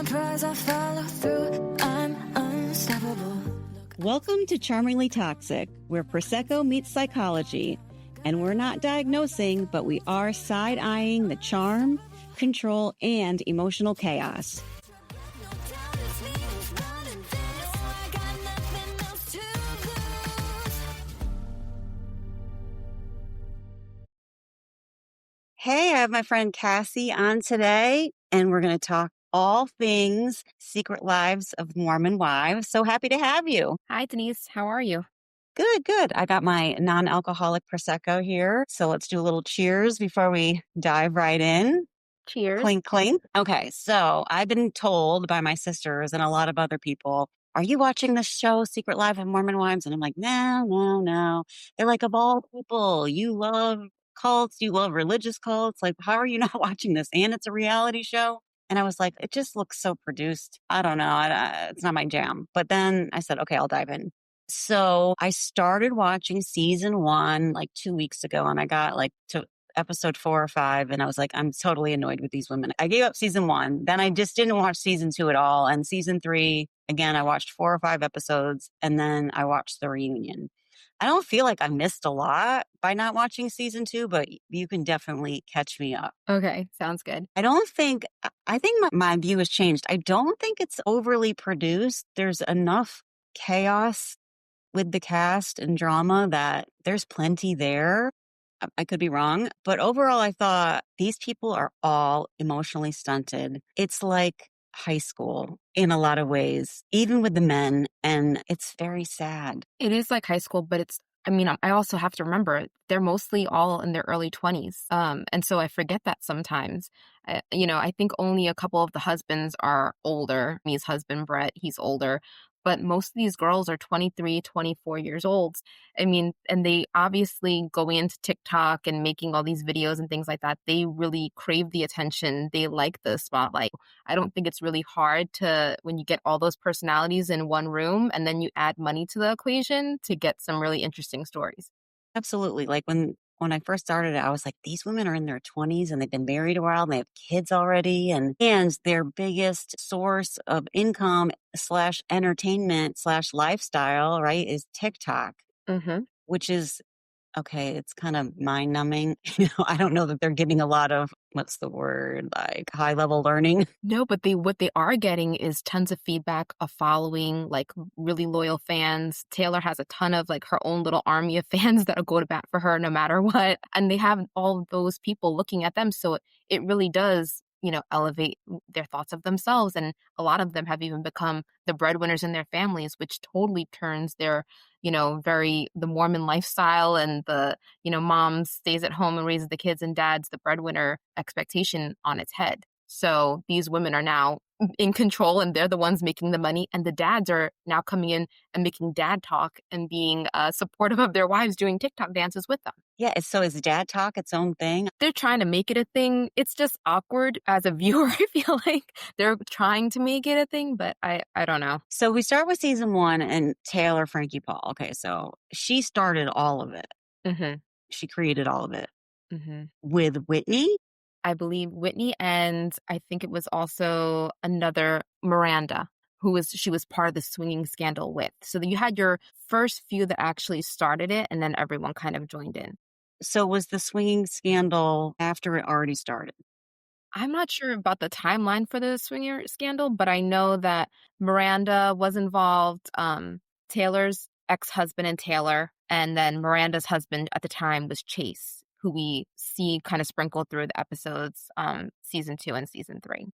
the prize, I follow through. I'm unstoppable. Welcome to Charmingly Toxic, where Prosecco meets psychology. And we're not diagnosing, but we are side-eyeing the charm, control, and emotional chaos. Hey, I have my friend Cassie on today, and we're going to talk all things Secret Lives of Mormon Wives. So happy to have you. Hi, Denise. How are you? Good, good. I got my non-alcoholic Prosecco here. So let's do a little cheers before we dive right in. Cheers. Clink, clink. Okay, so I've been told by my sisters and a lot of other people, are you watching this show, Secret Life of Mormon Wives? And I'm like, no. They're like, of all people, you love cults, you love religious cults. Like, how are you not watching this? And it's a reality show. And I was like, it just looks so produced. I don't know. It's not my jam. But then I said, okay, I'll dive in. So I started watching season 1 like 2 weeks ago, and I got like to episode 4 or 5, and I was like, I'm totally annoyed with these women. I gave up season 1. Then I just didn't watch season 2 at all. And season 3, again, I watched 4 or 5 episodes, and then I watched the reunion. I don't feel like I missed a lot by not watching season 2, but you can definitely catch me up. Okay, sounds good. I think my view has changed. I don't think it's overly produced. There's enough chaos with the cast and drama that there's plenty there. I could be wrong, but overall, I thought these people are all emotionally stunted. It's like high school in a lot of ways, even with the men, and it's very sad. It is like high school, but I also have to remember they're mostly all in their early 20s. And so I forget that sometimes. I think only a couple of the husbands are older. Me's husband, Brett, he's older. But most of these girls are 23, 24 years old. And they obviously going into TikTok and making all these videos and things like that, they really crave the attention. They like the spotlight. I don't think it's really hard when you get all those personalities in one room and then you add money to the equation to get some really interesting stories. Absolutely. Like when I first started it, I was like, these women are in their 20s and they've been married a while and they have kids already. And their biggest source of income / entertainment / lifestyle, right, is TikTok, which is, okay, it's kind of mind numbing. I don't know that they're getting a lot of, what's the word, like high level learning. No, but what they are getting is tons of feedback, a following, like really loyal fans. Taylor has a ton of like her own little army of fans that'll go to bat for her no matter what. And they have all those people looking at them. So it really does, elevate their thoughts of themselves. And a lot of them have even become the breadwinners in their families, which totally turns their, the Mormon lifestyle and the, mom stays at home and raises the kids and dad's the breadwinner expectation on its head. So these women are now in control and they're the ones making the money. And the dads are now coming in and making dad talk and being supportive of their wives doing TikTok dances with them. Yeah. So is dad talk its own thing? They're trying to make it a thing. It's just awkward as a viewer. I feel like they're trying to make it a thing, but I don't know. So we start with season 1 and Taylor Frankie Paul. Okay. So she started all of it. Mm-hmm. She created all of it Mm-hmm. with Whitney. I believe Whitney, and I think it was also another Miranda, she was part of the swinging scandal with. So you had your first few that actually started it, and then everyone kind of joined in. So was the swinging scandal after it already started? I'm not sure about the timeline for the swinger scandal, but I know that Miranda was involved, Taylor's ex-husband and Taylor, and then Miranda's husband at the time was Chase, who we see kind of sprinkled through the episodes, season 2 and season 3.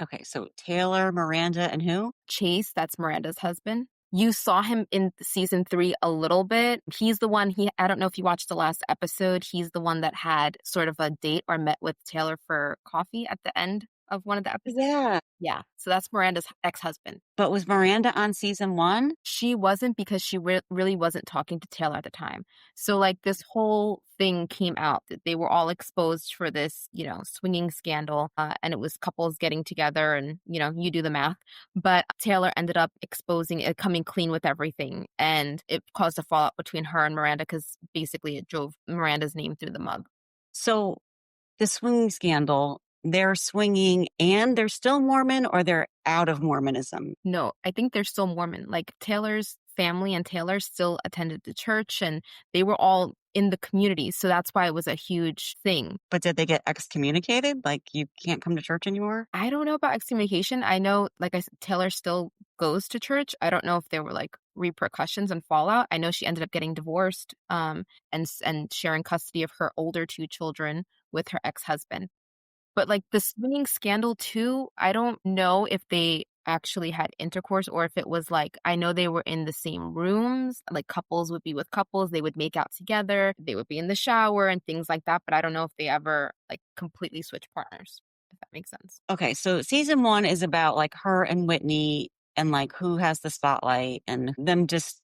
Okay, so Taylor, Miranda, and who? Chase, that's Miranda's husband. You saw him in season 3 a little bit. He's the one, I don't know if you watched the last episode. He's the one that had sort of a date or met with Taylor for coffee at the end of one of the episodes. Yeah. Yeah. So that's Miranda's ex-husband. But was Miranda on season 1? She wasn't, because she really wasn't talking to Taylor at the time. So like this whole thing came out that they were all exposed for this, swinging scandal. And it was couples getting together and, you do the math. But Taylor ended up exposing it, coming clean with everything. And it caused a fallout between her and Miranda because basically it drove Miranda's name through the mud. So the swinging scandal, they're swinging and they're still Mormon or they're out of Mormonism? No, I think they're still Mormon. Like Taylor's family and Taylor still attended the church and they were all in the community. So that's why it was a huge thing. But did they get excommunicated? Like you can't come to church anymore? I don't know about excommunication. I know, like I said, Taylor still goes to church. I don't know if there were like repercussions and fallout. I know she ended up getting divorced, and sharing custody of her older two children with her ex-husband. But like the swinging scandal too, I don't know if they actually had intercourse or if it was like, I know they were in the same rooms, like couples would be with couples, they would make out together, they would be in the shower and things like that. But I don't know if they ever like completely switched partners, if that makes sense. Okay, so season 1 is about like her and Whitney and like who has the spotlight and them just,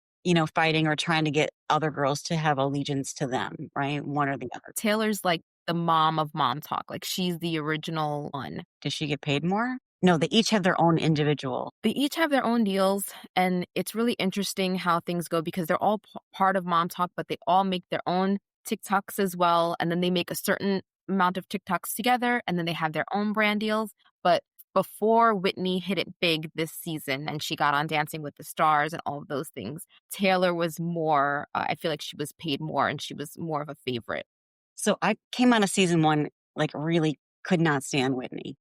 fighting or trying to get other girls to have allegiance to them, right? One or the other. Taylor's like the mom of Mom Talk. Like she's the original one. Does she get paid more? No, they each have their own individual. They each have their own deals, and it's really interesting how things go because they're all part of Mom Talk, but they all make their own TikToks as well. And then they make a certain amount of TikToks together, and then they have their own brand deals. But before Whitney hit it big this season and she got on Dancing with the Stars and all of those things, Taylor was more, I feel like she was paid more and she was more of a favorite. So I came out of season 1, like really could not stand Whitney.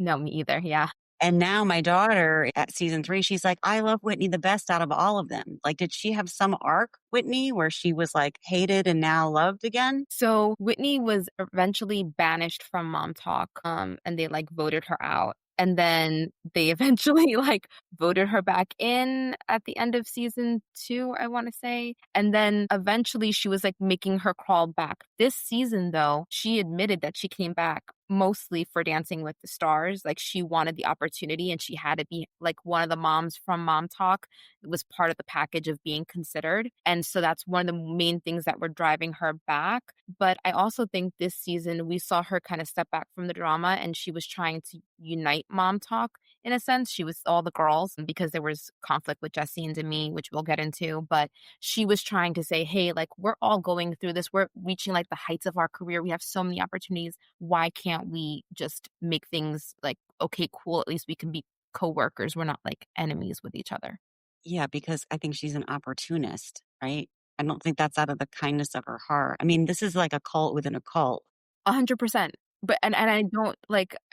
No, me either. Yeah. And now my daughter at season 3, she's like, I love Whitney the best out of all of them. Like, did she have some arc, Whitney, where she was like hated and now loved again? So Whitney was eventually banished from Mom Talk, and they like voted her out. And then they eventually like voted her back in at the end of season 2, I want to say. And then eventually she was like making her crawl back. This season, though, she admitted that she came back mostly for Dancing with the Stars. Like she wanted the opportunity and she had to be like one of the moms from Mom Talk. It was part of the package of being considered. And so that's one of the main things that were driving her back. But I also think this season we saw her kind of step back from the drama and she was trying to unite Mom Talk in a sense. She was all the girls because there was conflict with Jesse and Demi, which we'll get into. But she was trying to say, hey, like we're all going through this. We're reaching like the heights of our career. We have so many opportunities. Why can't we just make things like, okay, cool. At least we can be coworkers. We're not like enemies with each other. Yeah, because I think she's an opportunist, right? I don't think that's out of the kindness of her heart. I mean, this is like a cult within a cult. 100%. But and I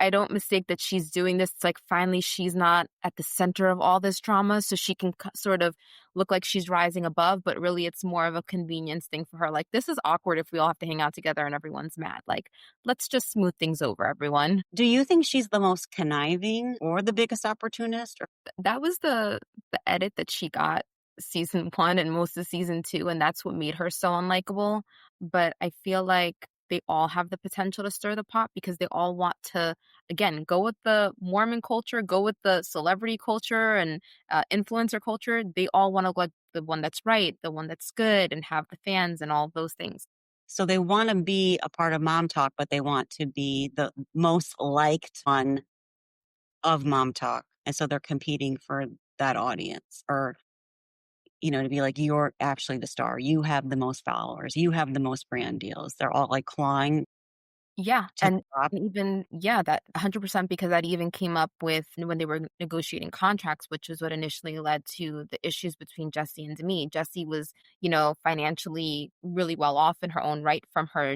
don't mistake that she's doing this. It's like finally she's not at the center of all this drama, so she can sort of look like she's rising above, but really it's more of a convenience thing for her. Like this is awkward if we all have to hang out together and everyone's mad. Like let's just smooth things over, everyone. Do you think she's the most conniving or the biggest opportunist? Or That was the edit that she got season 1 and most of season 2, and that's what made her so unlikable. But I feel like they all have the potential to stir the pot because they all want to, again, go with the Mormon culture, go with the celebrity culture and influencer culture. They all want to look like the one that's right, the one that's good, and have the fans and all of those things. so they want to be a part of Mom Talk, but they want to be the most liked one of Mom Talk. And so they're competing for that audience or, to be like, you're actually the star. You have the most followers. You have the most brand deals. They're all like clawing Yeah, to the top. even yeah, that 100% because that even came up with when they were negotiating contracts, which is what initially led to the issues between Jesse and Demi. Jesse was, financially really well off in her own right from her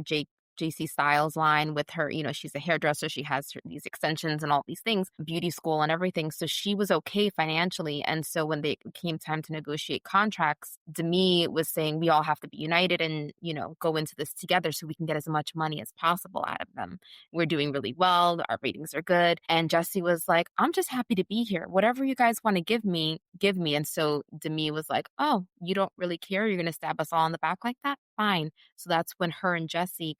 JC Styles line with her, she's a hairdresser, she has these extensions and all these things, beauty school and everything. So she was okay financially. And so when they came time to negotiate contracts, Demi was saying we all have to be united and, go into this together so we can get as much money as possible out of them. We're doing really well. Our ratings are good. And Jesse was like, I'm just happy to be here. Whatever you guys want to give me, give me. And so Demi was like, oh, you don't really care? You're going to stab us all in the back like that? Fine. So that's when her and Jesse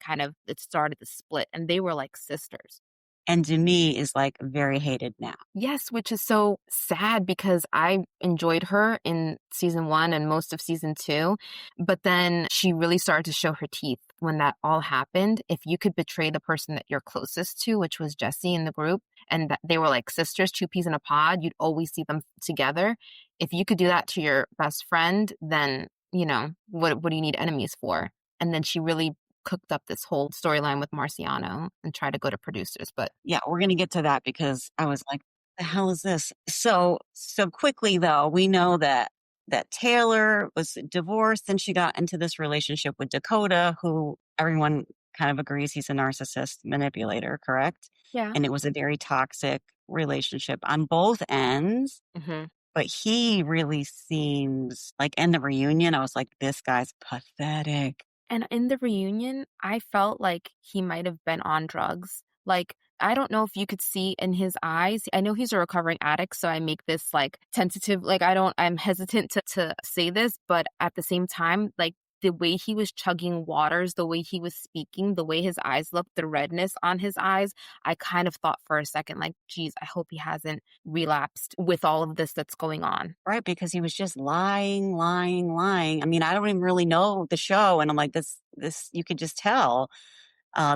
it started the split and they were like sisters. And Demi is like very hated now. Yes, which is so sad because I enjoyed her in season 1 and most of season 2. But then she really started to show her teeth when that all happened. If you could betray the person that you're closest to, which was Jesse in the group, and that they were like sisters, two peas in a pod, you'd always see them together. If you could do that to your best friend, then, what do you need enemies for? And then she really cooked up this whole storyline with Marciano and tried to go to producers. But Yeah, we're gonna get to that because I was like, "The hell is this?" So quickly though, we know that Taylor was divorced and she got into this relationship with Dakota, who everyone kind of agrees he's a narcissist manipulator, correct? yeah. And it was a very toxic relationship on both ends. hmm But he really seems like in the reunion, I was like, this guy's pathetic. And in the reunion, I felt like he might have been on drugs. Like, I don't know if you could see in his eyes. I know he's a recovering addict, so I make this like tentative, like, I'm hesitant to say this, but at the same time, like, the way he was chugging waters, the way he was speaking, the way his eyes looked, the redness on his eyes, I kind of thought for a second, like, geez, I hope he hasn't relapsed with all of this that's going on. Right, because he was just lying, lying, lying. I mean, I don't even really know the show, and I'm like, this you could just tell,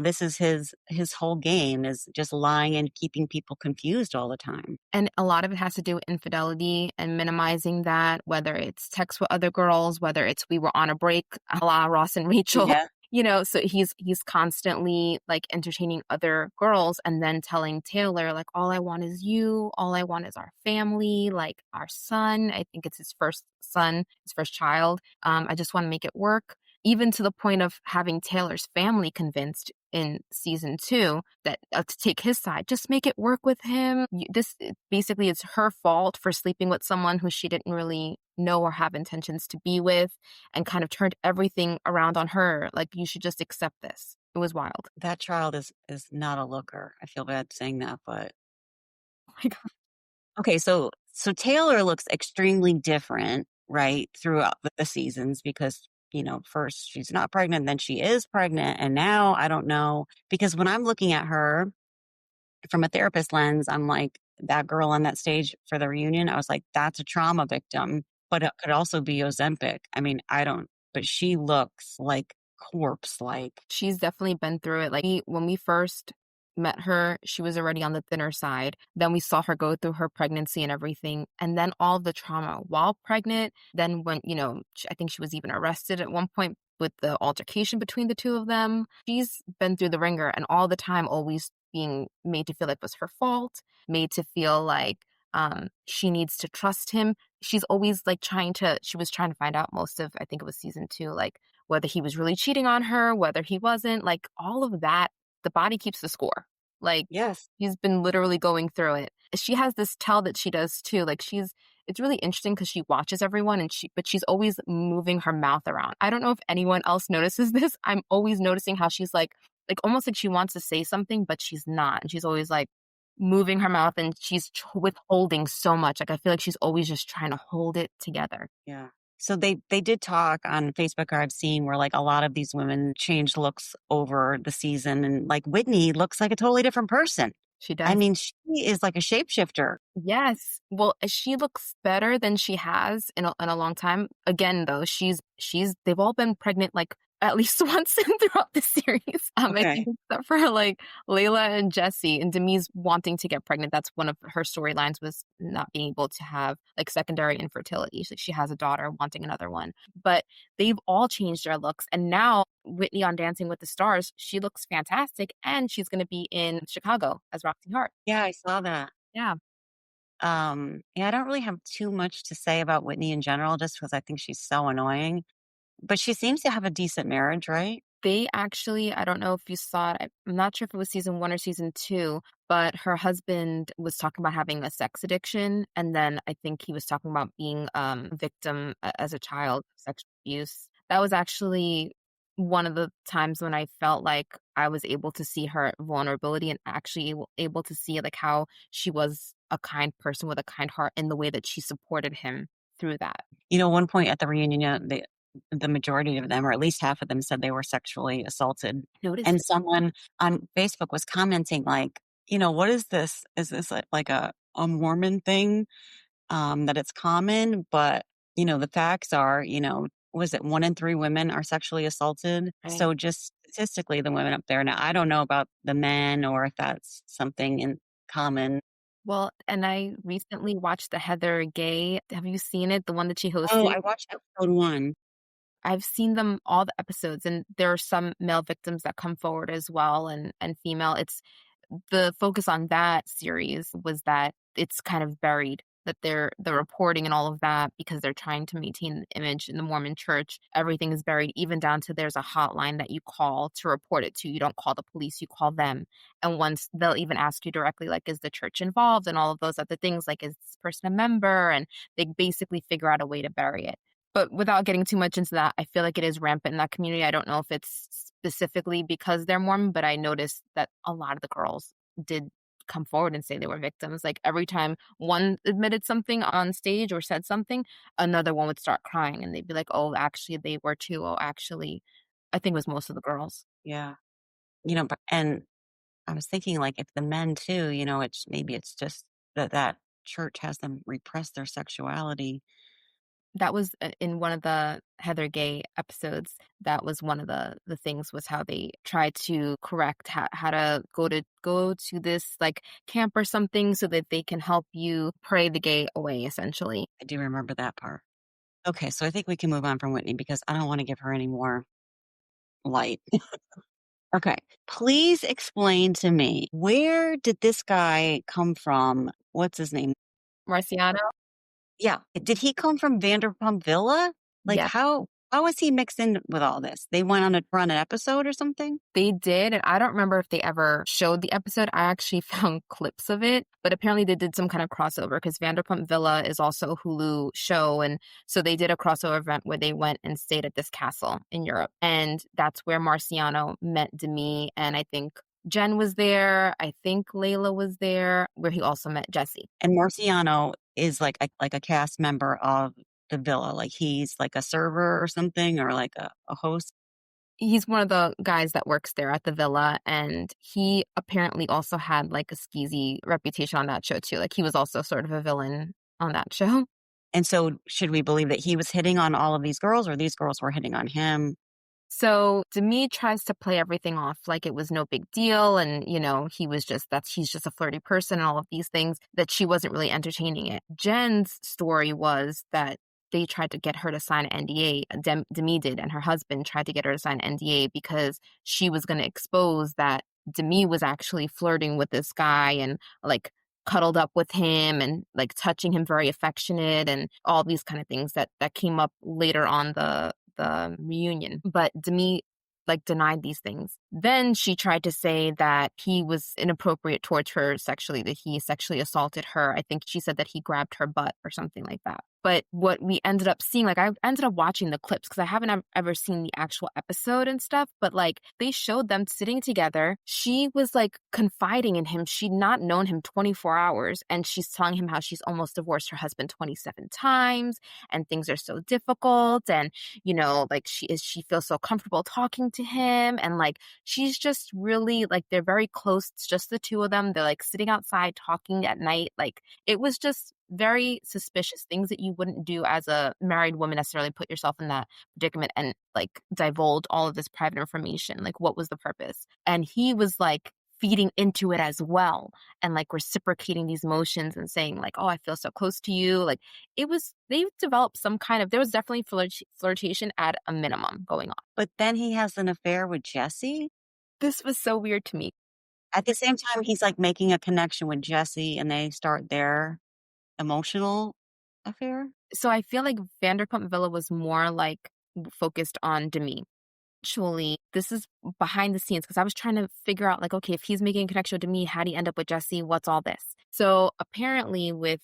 this is his whole game is just lying and keeping people confused all the time. And a lot of it has to do with infidelity and minimizing that, whether it's text with other girls, whether it's we were on a break, a la Ross and Rachel. Yeah. So he's constantly like entertaining other girls and then telling Taylor, like, all I want is you, all I want is our family, like our son. I think it's his first son, his first child. I just want to make it work. Even to the point of having Taylor's family convinced in season 2 that to take his side, just make it work with him. This basically is her fault for sleeping with someone who she didn't really know or have intentions to be with, and kind of turned everything around on her. Like, you should just accept this. It was wild. That child is not a looker. I feel bad saying that, but Oh my God. okay, so Taylor looks extremely different, right, throughout the seasons because, first she's not pregnant, then she is pregnant, and now I don't know because when I'm looking at her from a therapist lens, I'm like, that girl on that stage for the reunion, I was like, that's a trauma victim, but it could also be Ozempic. I mean, I don't, but she looks like corpse like. She's definitely been through it. Like, when we first met her, she was already on the thinner side. Then we saw her go through her pregnancy and everything. And then all the trauma while pregnant. Then when, I think she was even arrested at one point with the altercation between the two of them. She's been through the ringer and all the time always being made to feel like it was her fault, made to feel like she needs to trust him. She's always like she was trying to find out most of, I think it was season 2, like whether he was really cheating on her, whether he wasn't, like all of that. The body keeps the score. Like, Yes. she's been literally going through it. She has this tell that she does too. Like, it's really interesting because she watches everyone but she's always moving her mouth around. I don't know if anyone else notices this. I'm always noticing how she's like almost like she wants to say something, but she's not. And she's always like moving her mouth and she's withholding so much. Like, I feel like she's always just trying to hold it together. Yeah. So they did talk on Facebook, or I've seen where like a lot of these women changed looks over the season, and like Whitney looks like a totally different person. She I does. mean, she is like a shapeshifter. Yes. Well, she looks better than she has in a long time. Again, though, they've all been pregnant like at least once throughout the series. I Okay. think except for like Layla and Jesse and Demi's wanting to get pregnant. That's one of her storylines, was not being able to have like secondary infertility. So she has a daughter wanting another one. But they've all changed their looks. And now Whitney on Dancing with the Stars, she looks fantastic. And she's going to be in Chicago as Roxy Hart. Yeah, I saw that. Yeah. Yeah, I don't really have too much to say about Whitney in general, just because I think she's so annoying. But she seems to have a decent marriage, right? They actually, I don't know if you saw it. I'm not sure if it was season 1 or season 2, but her husband was talking about having a sex addiction. And then I think he was talking about being a victim as a child of sexual abuse. That was actually one of the times when I felt like I was able to see her vulnerability and actually able to see like how she was a kind person with a kind heart in the way that she supported him through that. One point at the reunion, the majority of them, or at least half of them, said they were sexually assaulted. Notice And someone on Facebook was commenting, like, what is this? Is this like a Mormon thing? That it's common, but the facts are, was it 1 in 3 women are sexually assaulted? it. So just statistically, the women up there. Now, I don't know about the men or if that's something in common. Well, and I recently watched the Heather Gay. Have you seen it? The one that she Oh, hosted? I watched episode 1. I've seen them all the episodes, and there are some male victims that come forward as well, and female. It's the focus on that series was that it's kind of buried, that they're the reporting and all of that, because they're trying to maintain the image in the Mormon church. Everything is buried, even down to there's a hotline that you call to report it to. You don't call the police, you call them. And once they'll even ask you directly, like, is the church involved, and all of those other things, like, is this person a member? And they basically figure out a way to bury it. But without getting too much into that, I feel like it is rampant in that community. I don't know if it's specifically because they're Mormon, but I noticed that a lot of the girls did come forward and say they were victims. Like, every time one admitted something on stage or said something, another one would start crying and they'd be like, oh, actually, they were too. Oh, actually, I think it was most of the girls. Yeah. But, and I was thinking, like, if the men too, maybe it's just that church has them repress their sexuality. That was in one of the Heather Gay episodes. That was one of the things, was how they tried to correct how to go to this like camp or something so that they can help you pray the gay away, essentially. I do remember that part. Okay, so I think we can move on from Whitney because I don't want to give her any more light. Okay, please explain to me, where did this guy come from? What's his name? Marciano? Yeah, did he come from Vanderpump Villa? Like, Yeah. how was he mixed in with all this? They went on an episode or something? They did, and I don't remember if they ever showed the episode. I actually found clips of it, but apparently they did some kind of crossover because Vanderpump Villa is also a Hulu show, and so they did a crossover event where they went and stayed at this castle in Europe, and that's where Marciano met Demi, and I think Jen was there. I think Layla was there, where he also met Jesse. And Marciano is like a cast member of the villa, like he's like a server or something, or like a host. He's one of the guys that works there at the villa, and he apparently also had like a skeezy reputation on that show too. Like, he was also sort of a villain on that show. And so should we believe that he was hitting on all of these girls, or these girls were hitting on him? So Demi tries to play everything off like it was no big deal, and he's just a flirty person and all of these things, that she wasn't really entertaining it. Jen's story was that they tried to get her to sign an NDA. Demi did, and her husband tried to get her to sign an NDA because she was going to expose that Demi was actually flirting with this guy and like cuddled up with him and like touching him, very affectionate, and all these kind of things that came up later on the reunion. But Demi like denied these things. Then she tried to say that he was inappropriate towards her sexually, that he sexually assaulted her. I think she said that he grabbed her butt or something like that. But what we ended up seeing, like, I ended up watching the clips because I haven't ever seen the actual episode and stuff, but like they showed them sitting together. She was like confiding in him. She'd not known him 24 hours, and she's telling him how she's almost divorced her husband 27 times and things are so difficult, and like she feels so comfortable talking to him, and like she's just really like, they're very close. It's just the two of them. They're like sitting outside talking at night. Like, it was just very suspicious, things that you wouldn't do as a married woman, necessarily put yourself in that predicament and like divulge all of this private information. Like, what was the purpose? And he was like feeding into it as well, and like reciprocating these emotions and saying like, oh, I feel so close to you. Like, they've developed some kind of, there was definitely flirtation at a minimum going on. But then he has an affair with Jesse. This was so weird to me. At the same time, he's like making a connection with Jesse, and they start their emotional affair. So I feel like Vanderpump Villa was more like focused on Demi. Actually, this is behind the scenes because I was trying to figure out like, okay, if he's making a connection to me, how would he end up with Jesse? What's all this? So apparently with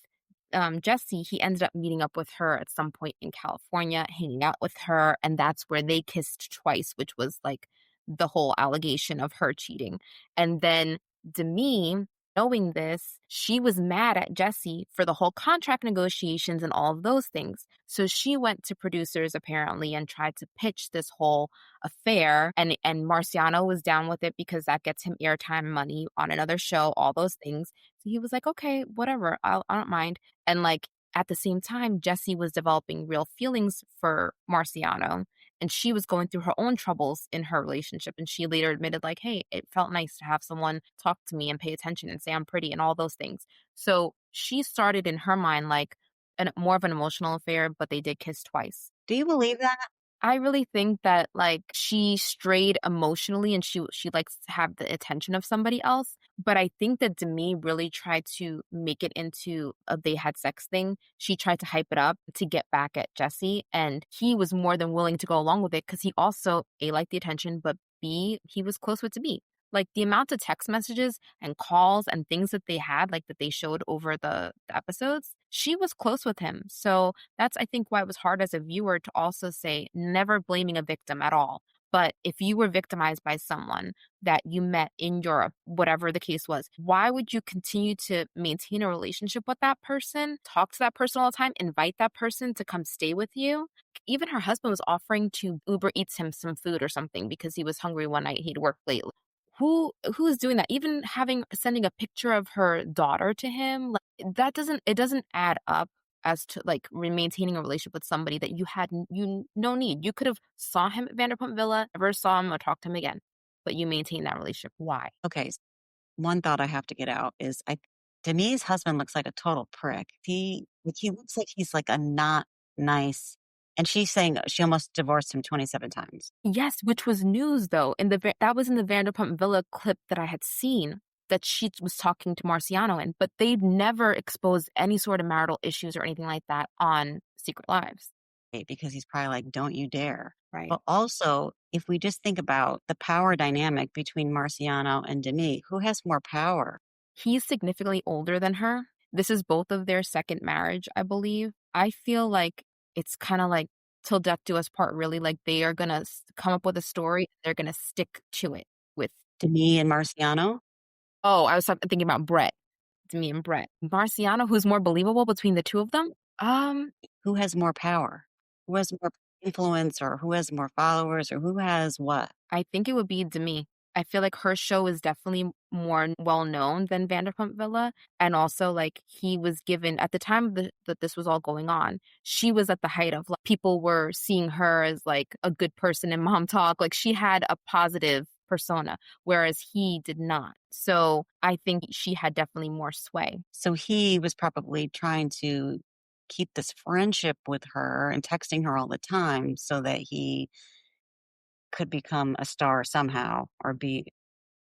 Jesse, he ended up meeting up with her at some point in California, hanging out with her, and that's where they kissed twice, which was like the whole allegation of her cheating. And then Demi, knowing this, she was mad at Jesse for the whole contract negotiations and all of those things. So she went to producers apparently and tried to pitch this whole affair, and Marciano was down with it because that gets him airtime, money on another show, all those things. So he was like, okay, whatever, I don't mind. And like at the same time, Jesse was developing real feelings for Marciano, and she was going through her own troubles in her relationship. And she later admitted like, hey, it felt nice to have someone talk to me and pay attention and say I'm pretty and all those things. So she started in her mind like more of an emotional affair, but they did kiss twice. Do you believe that? I really think that, like, she strayed emotionally and she likes to have the attention of somebody else, but I think that Demi really tried to make it into a they had sex thing. She tried to hype it up to get back at Jesse, and he was more than willing to go along with it because he also, A, liked the attention, but B, he was close with Demi. Like, the amount of text messages and calls and things that they had, like, that they showed over the episodes, she was close with him. So that's, I think, why it was hard as a viewer to also say, never blaming a victim at all. But if you were victimized by someone that you met in Europe, whatever the case was, why would you continue to maintain a relationship with that person, talk to that person all the time, invite that person to come stay with you? Even her husband was offering to Uber Eats him some food or something because he was hungry one night. He'd worked late. Who is doing that? Even having sending a picture of her daughter to him, like, that doesn't add up as to, like, maintaining a relationship with somebody that you had no need. You could have saw him at Vanderpump Villa, never saw him or talked to him again, but you maintain that relationship. Why? Okay, one thought I have to get out is Demi's husband looks like a total prick. He looks like he's like a not nice, and she's saying she almost divorced him 27 times. Yes, which was news though. That was in the Vanderpump Villa clip that I had seen that she was talking to Marciano in, but they've never exposed any sort of marital issues or anything like that on Secret Lives. Because he's probably like, "Don't you dare." Right. But also, if we just think about the power dynamic between Marciano and Demi, who has more power? He's significantly older than her. This is both of their second marriage, I believe. I feel like it's kind of like till death do us part, really. Like they are going to come up with a story. They're going to stick to it with, Demi and Marciano? oh, I was thinking about Brett, me and Brett. Marciano, who's more believable between the two of them? Who has more power? Who has more influence, or who has more followers, or who has what? I think it would be Demi. I feel like her show is definitely more well known than Vanderpump Villa. And also, like, he was given at the time that this was all going on, she was at the height of, like, people were seeing her as like a good person in Mom Talk. Like, she had a positive persona, whereas he did not. So I think she had definitely more sway. So he was probably trying to keep this friendship with her and texting her all the time so that he could become a star somehow or be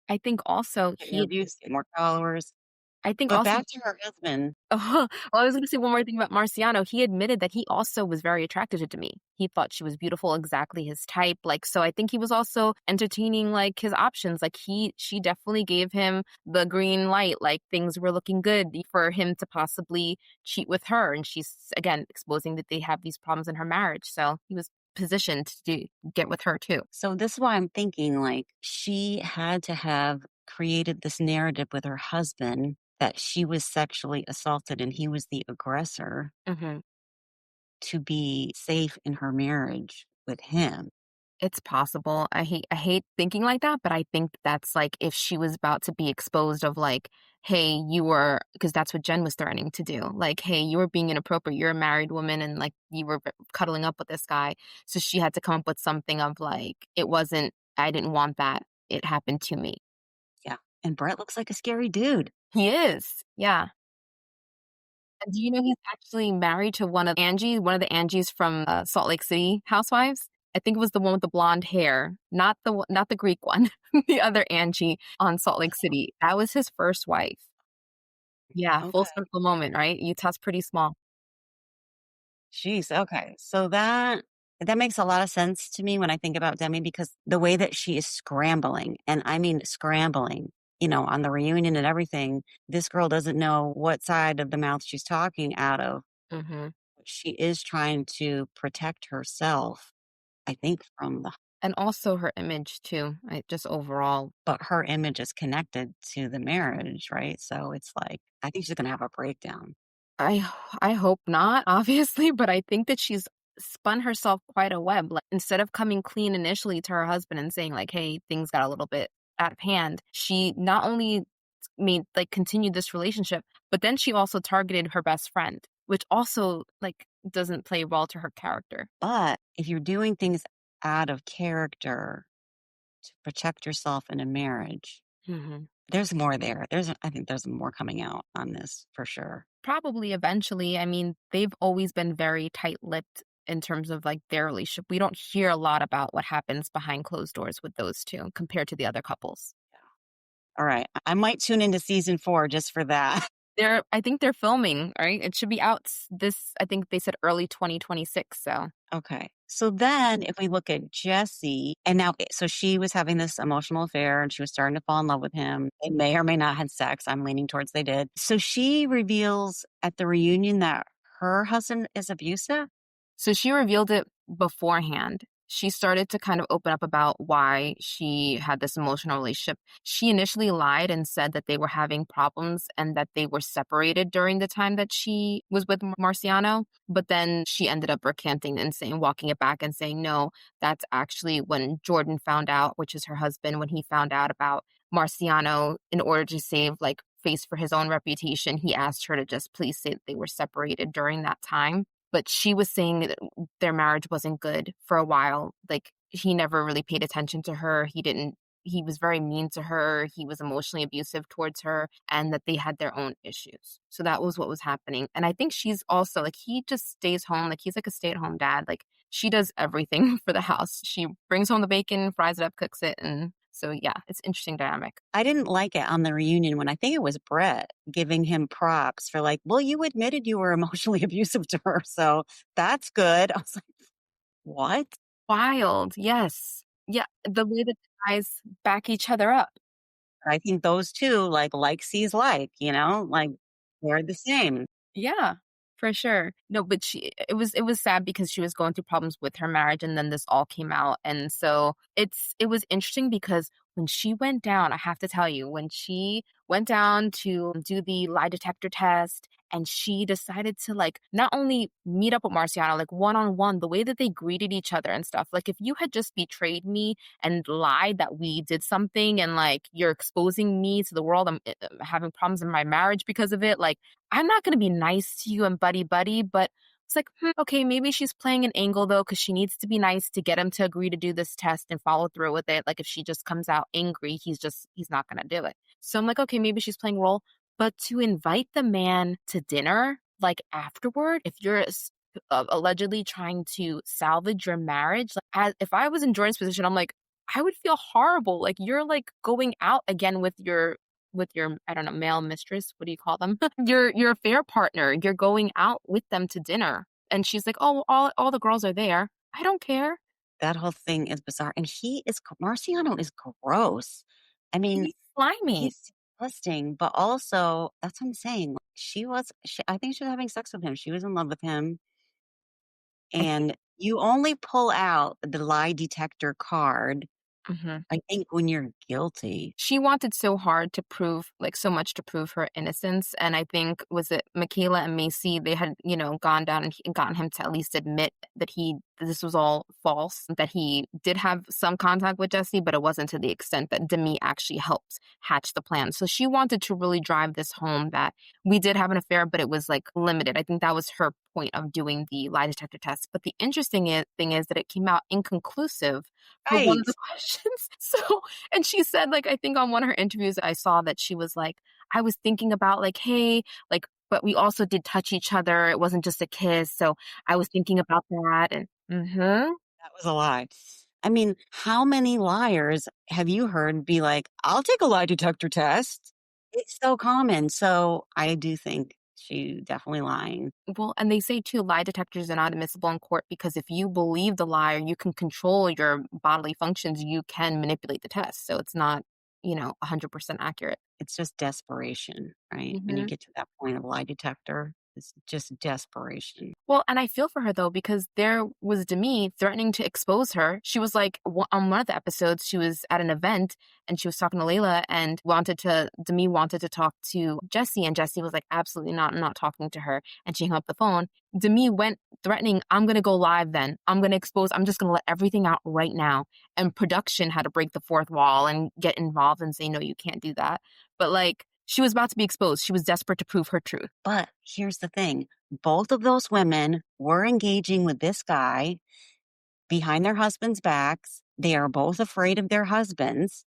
I think also get he, interviews, get more followers. I think But also back to her husband. well, I was gonna say one more thing about Marciano. He admitted that he also was very attracted to Demi. He thought she was beautiful, exactly his type. Like, so I think he was also entertaining, like, his options. Like, she definitely gave him the green light. Like, things were looking good for him to possibly cheat with her. And she's, again, exposing that they have these problems in her marriage. So he was positioned to get with her too. So this is why I'm thinking like she had to have created this narrative with her husband that she was sexually assaulted and he was the aggressor Hmm. to be safe in her marriage with him. It's possible. I hate thinking like that, but I think that's like if she was about to be exposed of like, hey, you were, because that's what Jen was threatening to do. Like, hey, you were being inappropriate. You're a married woman and like you were cuddling up with this guy. So she had to come up with something of like, it wasn't, I didn't want that. It happened to me. Yeah. And Brett looks like a scary dude. He is. Yeah. And do you know he's actually married to one of the Angies from Salt Lake City Housewives? I think it was the one with the blonde hair, not the Greek one, the other Angie on Salt Lake City. That was his first wife. Yeah, full Okay. circle moment, right? Utah's pretty small. Jeez. Okay. So that makes a lot of sense to me when I think about Demi because the way that she is scrambling, and I mean scrambling, on the reunion and everything, this girl doesn't know what side of the mouth she's talking out of. Hmm. She is trying to protect herself, I think, from the And also her image too, just overall. but her image is connected to the marriage, right? So it's like, I think she's gonna have a breakdown. I hope not, obviously, but I think that she's spun herself quite a web. Like, instead of coming clean initially to her husband and saying like, "Hey, things got a little bit out of hand," she not only made like continued this relationship, but then she also targeted her best friend, which also like doesn't play well to her character. But if you're doing things out of character to protect yourself in a marriage, Hmm. there's more there. I think there's more coming out on this for sure. Probably eventually. I mean, they've always been very tight-lipped in terms of like their relationship. We don't hear a lot about what happens behind closed doors with those two compared to the other couples. All right. I might tune into season 4 just for that. I think they're filming, right? It should be out this, I think they said early 2026. So, Okay. So then if we look at Jessie, and now, so she was having this emotional affair and she was starting to fall in love with him. They may or may not had sex. I'm leaning towards they did. So she reveals at the reunion that her husband is abusive. so she revealed it beforehand. She started to kind of open up about why she had this emotional relationship. She initially lied and said that they were having problems and that they were separated during the time that she was with Marciano. But then she ended up recanting and saying, walking it back and saying, no, that's actually when Jordan found out, which is her husband, when he found out about Marciano, in order to save like face for his own reputation, he asked her to just please say that they were separated during that time. But she was saying that their marriage wasn't good for a while. Like he never really paid attention to her. He was very mean to her. He was emotionally abusive towards her, and that they had their own issues. So that was what was happening. And I think she's also like, he just stays home. Like he's like a stay-at-home dad. Like she does everything for the house. She brings home the bacon, fries it up, cooks it. And so, yeah, it's interesting dynamic. I didn't like it on the reunion when I think it was Brett giving him props for like, well, you admitted you were emotionally abusive to her. So that's good. I was like, what? Wild. Yes. Yeah. The way that the guys back each other up. I think those two, like sees like they're the same. Yeah, for sure. No, but it was sad because she was going through problems with her marriage and then this all came out. And so it was interesting because when she went down, I have to tell you, when she went down to do the lie detector test and she decided to like not only meet up with Marciano like one on one, the way that they greeted each other and stuff. Like if you had just betrayed me and lied that we did something and like you're exposing me to the world, I'm having problems in my marriage because of it. Like I'm not going to be nice to you and buddy buddy, but it's like, okay, maybe she's playing an angle though, because she needs to be nice to get him to agree to do this test and follow through with it. Like if she just comes out angry, he's not going to do it. So I'm like, okay, maybe she's playing a role, but to invite the man to dinner, like afterward, if you're allegedly trying to salvage your marriage, like, if I was in Jordan's position, I'm like, I would feel horrible. Like you're like going out again with your I don't know, male mistress, what do you call them? Your affair partner. You're going out with them to dinner. And she's like, "Oh, all the girls are there. I don't care." That whole thing is bizarre. And Marciano is gross. I mean, He's slimy. he's disgusting, but also that's what I'm saying. Like, I think she was having sex with him. She was in love with him. I think And you only pull out the lie detector card, mhm. I think, when you're guilty. She wanted so hard to prove, like so much to prove her innocence. And I think, was it Michaela and Macy, they had, gone down and gotten him to at least admit that this was all false, that he did have some contact with Jesse, but it wasn't to the extent that Demi actually helped hatch the plan. So she wanted to really drive this home that we did have an affair, but it was like limited. I think that was her point of doing the lie detector test. But the interesting thing is that it came out inconclusive for one Right. of the questions. So, and she said, like, I think on one of her interviews, I saw that she was like, I was thinking about like, hey, like, but we also did touch each other. It wasn't just a kiss. So I was thinking about that. And That was a lie. I mean, how many liars have you heard be like, I'll take a lie detector test? It's so common. So I do think she definitely lying. well, and they say too, lie detectors are not admissible in court because if you believe the liar, you can control your bodily functions. You can manipulate the test. So it's not, 100% accurate. It's just desperation, right? When you Mhm. get to that point of lie detector, it's just desperation. Well, and I feel for her though, because there was Demi threatening to expose her. She was like, on one of the episodes, she was at an event and she was talking to Layla and Demi wanted to talk to Jesse. And Jesse was like, absolutely not, I'm not talking to her. And she hung up the phone. Demi went threatening, I'm going to go live then. I'm going to expose, I'm just going to let everything out right now. And production had to break the fourth wall and get involved and say, no, you can't do that. But like, she was about to be exposed. She was desperate to prove her truth. But here's the thing. Both of those women were engaging with this guy behind their husbands' backs. They are both afraid of their husbands,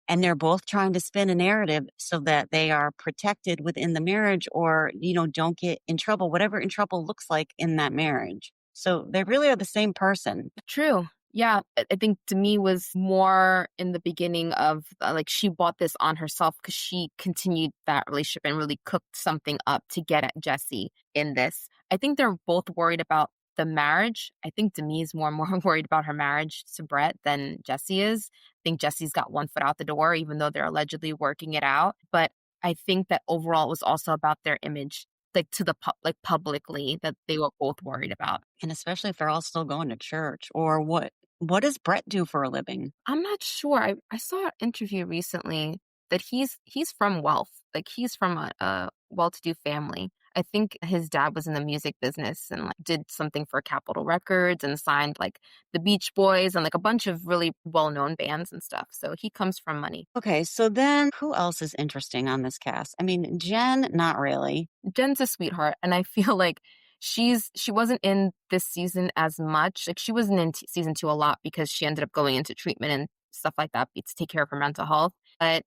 and they're both trying to spin a narrative so that they are protected within the marriage or, don't get in trouble, whatever in trouble looks like in that marriage. So they really are the same person. True. Yeah, I think Demi was more in the beginning of like she bought this on herself because she continued that relationship and really cooked something up to get at Jesse in this. I think they're both worried about the marriage. I think Demi is more worried about her marriage to Brett than Jesse is. I think Jesse's got one foot out the door, even though they're allegedly working it out. But I think that overall it was also about their image, like to the like publicly, that they were both worried about. And especially if they're all still going to church or what does Brett do for a living? I'm not sure. I saw an interview recently that he's from wealth. Like he's from a well-to-do family. I think his dad was in the music business and like did something for Capitol Records and signed like the Beach Boys and like a bunch of really well-known bands and stuff. So he comes from money. Okay, so then who else is interesting on this cast? I mean, Jen, not really. Jen's a sweetheart, and I feel like she wasn't in this season as much. Like she wasn't in season 2 a lot because she ended up going into treatment and stuff like that to take care of her mental health. But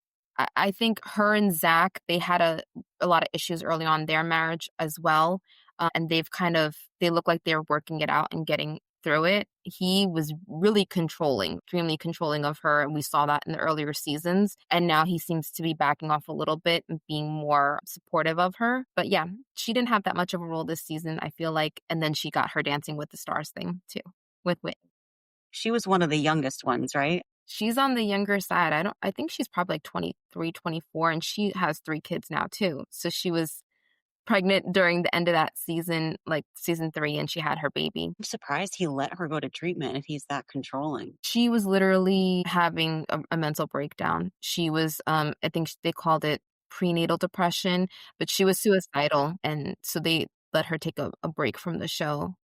I think her and Zach, they had a lot of issues early on in their marriage as well, and they look like they're working it out and getting through it. He was really controlling, extremely controlling of her, and we saw that in the earlier seasons. And now he seems to be backing off a little bit and being more supportive of her. But yeah, she didn't have that much of a role this season, I feel like. And then she got her Dancing with the Stars thing too, with Whit. She was one of the youngest ones, right? She's on the younger side. I think she's probably like 23, 24, and she has 3 kids now too. So she was pregnant during the end of that season, like season 3, and she had her baby. I'm surprised he let her go to treatment if he's that controlling. She was literally having a mental breakdown. She was, I think they called it prenatal depression, but she was suicidal. And so they let her take a break from the show.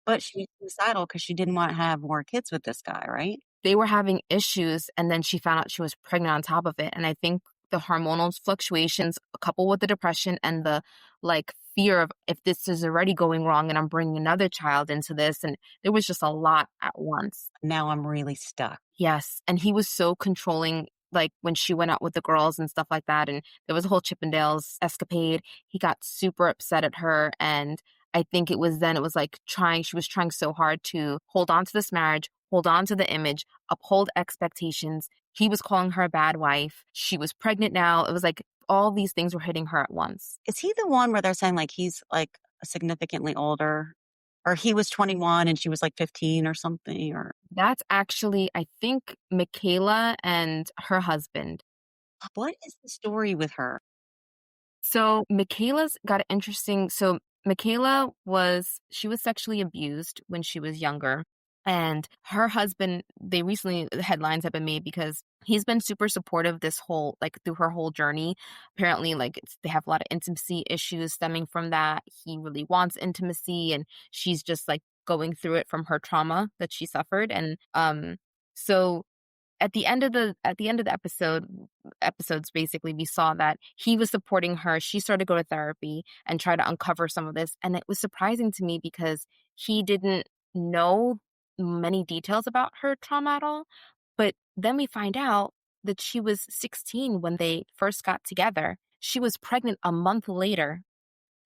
But she's suicidal because she didn't want to have more kids with this guy, right? They were having issues, and then she found out she was pregnant on top of it. And I think the hormonal fluctuations, coupled with the depression and the like fear of if this is already going wrong and I'm bringing another child into this, and there was just a lot at once. Now I'm really stuck. Yes, and he was so controlling, like, when she went out with the girls and stuff like that, and there was a whole Chippendales escapade. He got super upset at her, and I think it was like she was trying so hard to hold on to this marriage, hold on to the image, uphold expectations. He was calling her a bad wife. She was pregnant now. It was like all these things were hitting her at once. Is he the one where they're saying like he's like significantly older? Or he was 21 and she was like 15 or something? Or That's actually, I think, Michaela and her husband. what is the story with her? So Michaela's got an interesting. So Michaela she was sexually abused when she was younger. And her husband, the headlines have been made because he's been super supportive this whole, like through her whole journey. Apparently, like they have a lot of intimacy issues stemming from that. He really wants intimacy, and she's just like going through it from her trauma that she suffered. And so at the end of the episodes, basically we saw that he was supporting her. She started to go to therapy and try to uncover some of this, and it was surprising to me because he didn't know many details about her trauma at all. But then we find out that she was 16 when they first got together. She was pregnant a month later,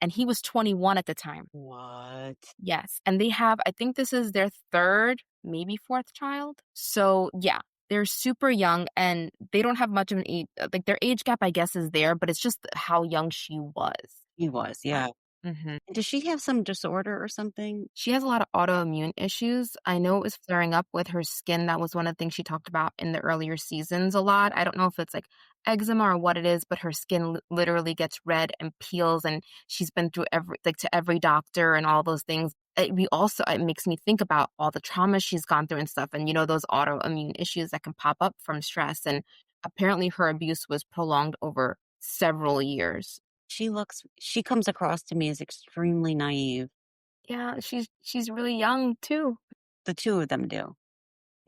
and he was 21 at the time. What? Yes. And they have, I think this is their 3rd, maybe 4th child. So yeah, they're super young, and they don't have much of an age, like their age gap, I guess, is there, but it's just how young she was. He was, yeah. Hmm. Does she have some disorder or something? She has a lot of autoimmune issues. I know it was flaring up with her skin. That was one of the things she talked about in the earlier seasons a lot. I don't know if it's like eczema or what it is, but her skin literally gets red and peels, and she's been through to every doctor and all those things. It makes me think about all the trauma she's gone through and stuff, and those autoimmune issues that can pop up from stress. And apparently her abuse was prolonged over several years. She comes across to me as extremely naive. Yeah, she's really young too. The two of them do,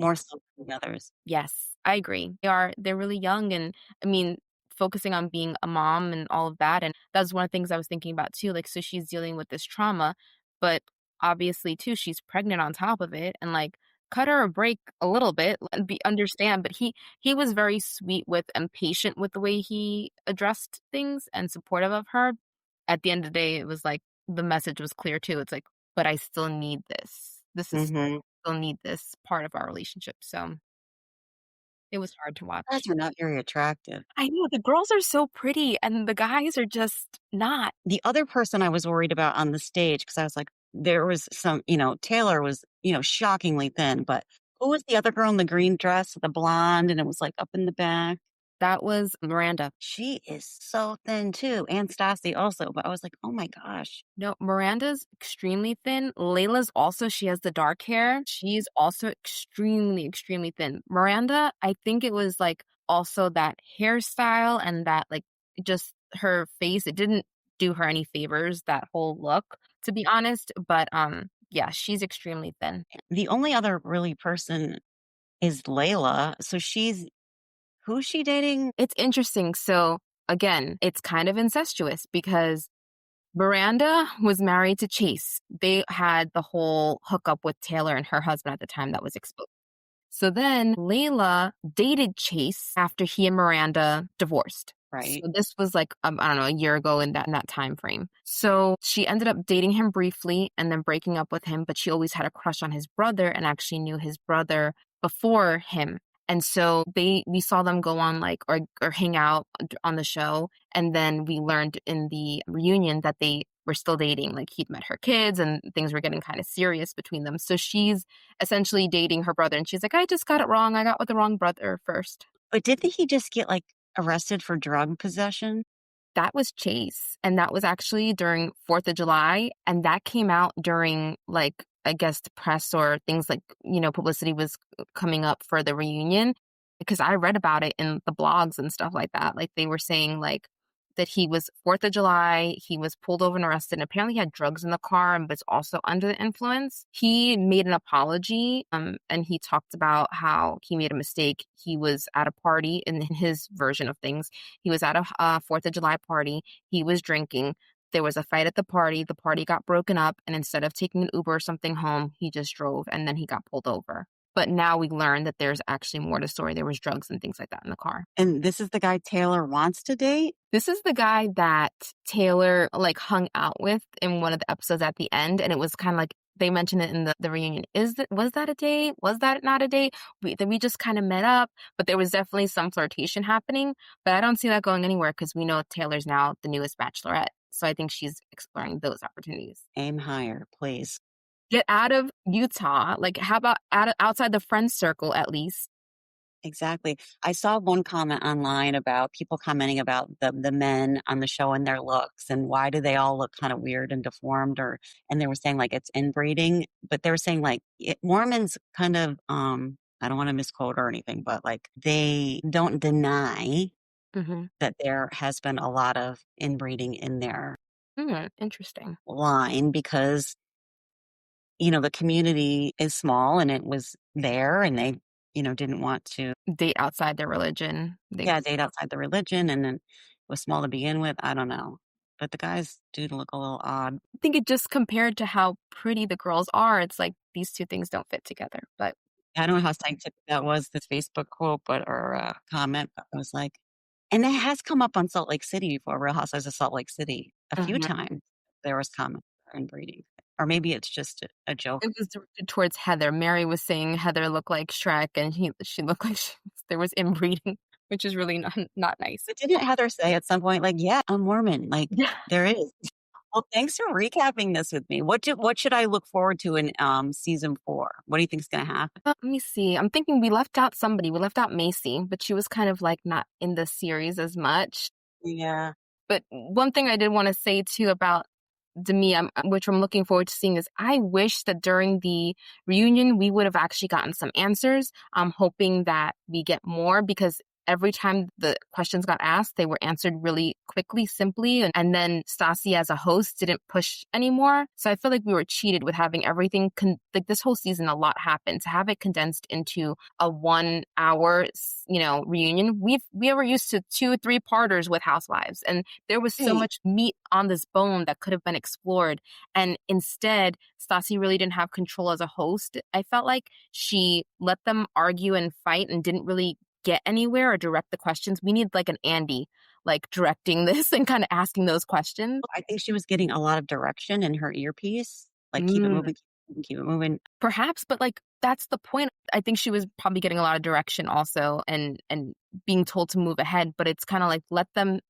more so than the others. Yes, I agree. They're really young, and I mean, focusing on being a mom and all of that. And that's one of the things I was thinking about too. Like, so she's dealing with this trauma, but obviously too, she's pregnant on top of it, and like cut her a break a little bit and understand. But he was very sweet with and patient with the way he addressed things and supportive of her. At the end of the day, it was like the message was clear too. It's like, but I still need this. This is Hmm. still need this part of our relationship. So it was hard to Guys watch. are not very attractive. I know the girls are so pretty and the guys are just not. The other person I was worried about on the stage, because I was like, there was some, Taylor was, shockingly thin, but who was the other girl in the green dress, the blonde, and it was like up in the back? That was Miranda. She is so thin too, and Stassi also. But I was like, oh my gosh. No, Miranda's extremely thin. Layla's also, she has the dark hair. She's also extremely, extremely thin. Miranda, I think it was like also that hairstyle and that like just her face. It didn't do her any favors, that whole look, to be honest. But yeah, she's extremely thin. The only other really person is Layla. So who's she dating? It's interesting. So again, it's kind of incestuous because Miranda was married to Chase. They had the whole hookup with Taylor and her husband at the time that was exposed. So then Layla dated Chase after he and Miranda divorced. Right. So this was like I don't know, a year ago in that time frame. So she ended up dating him briefly and then breaking up with him, but she always had a crush on his brother and actually knew his brother before him. And so we saw them go on like or hang out on the show, and then we learned in the reunion that they were still dating. Like he'd met her kids and things were getting kind of serious between them. So she's essentially dating her brother, and she's like, I just got it wrong. I got with the wrong brother first. But didn't he just get like arrested for drug possession? That was Chase. And that was actually during 4th of July. And that came out during, like, I guess the press or things like, publicity was coming up for the reunion. Because I read about it in the blogs and stuff like that. Like, they were saying, like, that he was 4th of July, he was pulled over and arrested, and apparently he had drugs in the car, but also under the influence. He made an apology, and he talked about how he made a mistake. He was at a party, in his version of things. He was at a 4th of July party. He was drinking. There was a fight at the party. The party got broken up, and instead of taking an Uber or something home, he just drove, and then he got pulled over. But now we learn that there's actually more to the story. There was drugs and things like that in the car. And this is the guy Taylor wants to date? This is the guy that Taylor like hung out with in one of the episodes at the end. And it was kind of like they mentioned it in the reunion. Was that a date? Was that not a date? We just kind of met up, but there was definitely some flirtation happening. But I don't see that going anywhere because we know Taylor's now the newest bachelorette. So I think she's exploring those opportunities. Aim higher, please. Get out of Utah. Like, how about outside the friend circle at least? Exactly. I saw one comment online about people commenting about the men on the show and their looks and why do they all look kind of weird and deformed and they were saying like it's inbreeding, but they were saying like Mormons kind of I don't want to misquote or anything, but like they don't deny that there has been a lot of inbreeding in their Interesting. line because the community is small and it was there and they didn't want to Date outside their religion. date outside the religion and then it was small to begin with. I don't know. But the guys do look a little odd. I think it just compared to how pretty the girls are, it's like these two things don't fit together. But I don't know how scientific that was, this Facebook quote, or comment, but I was like, and it has come up on Salt Lake City before, Real Housewives of Salt Lake City, a few times. There was comment on breeding. Or maybe it's just a joke. it was directed towards Heather. Mary was saying Heather looked like Shrek, and she looked like there was inbreeding, which is really not nice. But didn't Heather say at some point, like, yeah, I'm Mormon. Like, Yeah. there is. Well, thanks for recapping this with me. What should I look forward to in season 4? What do you think is going to happen? Let me see. I'm thinking we left out somebody. We left out Macy, but she was kind of like not in the series as much. Yeah. But one thing I did want to say too about Demi, which I'm looking forward to seeing, is I wish that during the reunion we would have actually gotten some answers. I'm hoping that we get more because every time the questions got asked, they were answered really quickly, simply. And then Stassi as a host didn't push anymore. So I feel like we were cheated with having everything, like this whole season, a lot happened. To have it condensed into a 1 hour, reunion. We were used to 2-3 parters with Housewives. And there was so much meat on this bone that could have been explored. And instead, Stassi really didn't have control as a host. I felt like she let them argue and fight and didn't really get anywhere or direct the questions. We need like an Andy, like directing this and kind of asking those questions. I think she was getting a lot of direction in her earpiece. Like, Mm. keep it moving. Perhaps, but, like, that's the point. I think she was probably getting a lot of direction also and being told to move ahead, but it's kinda let them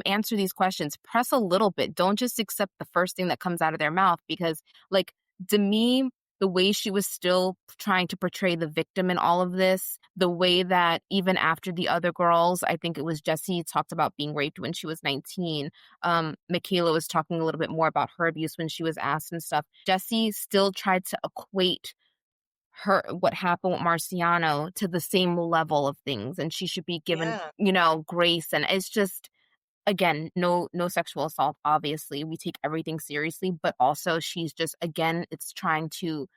answer these questions. Press a little bit. Don't just accept the first thing that comes out of their mouth because, like, Demi, the way she was still trying to portray the victim in all of this, the way that even after the other girls, I think it was Jessie talked about being raped when she was 19. Michaela was talking a little bit more about her abuse when she was asked and stuff. Jessie still tried to equate what happened with Marciano to the same level of things, and she should be given, Yeah. grace. And it's just, again, no sexual assault, obviously. We take everything seriously, but also she's just, again, it's trying to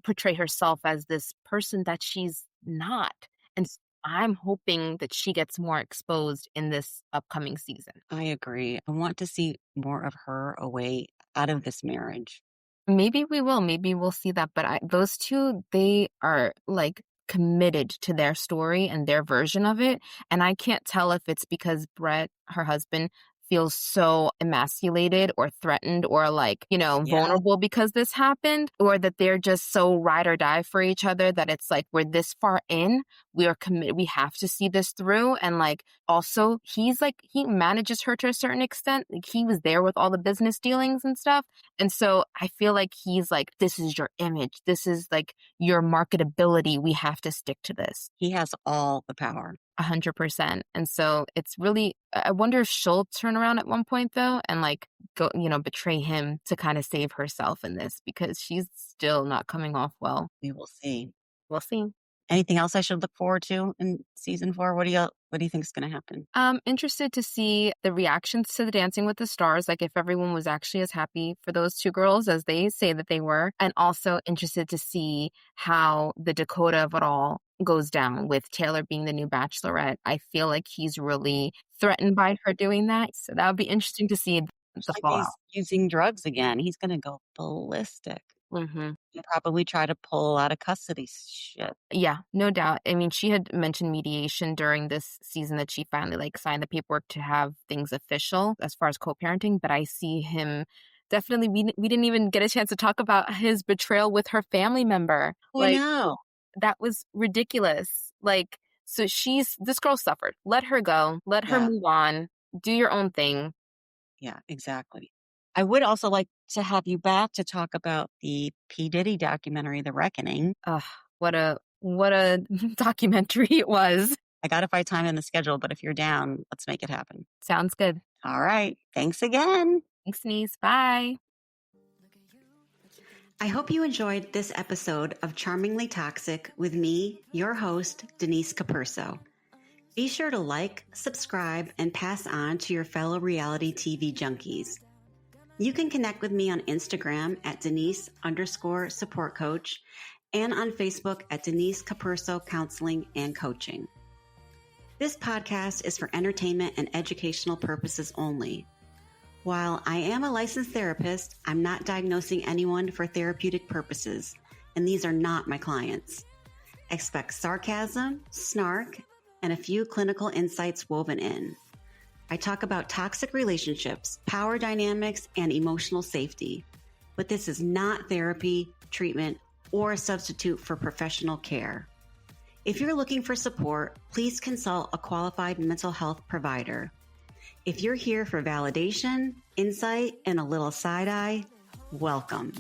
portray herself as this person that she's not. And I'm hoping that she gets more exposed in this upcoming season. I agree. I want to see more of her away out of this marriage. Maybe we will. Maybe we'll see that. But those two, they are like committed to their story and their version of it. And I can't tell if it's because Brett, her husband, feels so emasculated or threatened or like, Yeah. vulnerable because this happened, or that they're just so ride or die for each other that it's like we're this far in, we are committed, we have to see this through. And like also he's like he manages her to a certain extent. Like he was there with all the business dealings and stuff. And so I feel like he's like, this is your image. This is like your marketability. We have to stick to this. He has all the power. 100%. And so it's really, I wonder if she'll turn around at one point though and like go, betray him to kind of save herself in this because she's still not coming off well. We will see. We'll see. Anything else I should look forward to in season 4? What do you think is going to happen? I'm interested to see the reactions to the Dancing with the Stars, like if everyone was actually as happy for those two girls as they say that they were, and also interested to see how the Dakota of it all goes down with Taylor being the new bachelorette. I feel like he's really threatened by her doing that, so that would be interesting to see the Like fallout. he's using drugs again. He's going to go ballistic. Mm-hmm. And probably try to pull out of custody shit. Yeah, no doubt. I mean, she had mentioned mediation during this season that she finally like signed the paperwork to have things official as far as co-parenting, but I see him definitely we didn't even get a chance to talk about his betrayal with her family member. I Like know. that was ridiculous. Like so this girl suffered. Let her go. Let her Yeah. move on. Do your own thing. Yeah, exactly. I would also like to have you back to talk about the P. Diddy documentary, The Reckoning. Ugh, what a documentary it was. I got to find time in the schedule, but if you're down, let's make it happen. Sounds good. All right. Thanks again. Thanks, Denise. Bye. I hope you enjoyed this episode of Charmingly Toxic with me, your host, Denise Capurso. Be sure to like, subscribe, and pass on to your fellow reality TV junkies. You can connect with me on Instagram at Denise_support coach and on Facebook at Denise Capurso Counseling and Coaching. This podcast is for entertainment and educational purposes only. While I am a licensed therapist, I'm not diagnosing anyone for therapeutic purposes, and these are not my clients. Expect sarcasm, snark, and a few clinical insights woven in. I talk about toxic relationships, power dynamics, and emotional safety, but this is not therapy, treatment, or a substitute for professional care. If you're looking for support, please consult a qualified mental health provider. If you're here for validation, insight, and a little side-eye, welcome.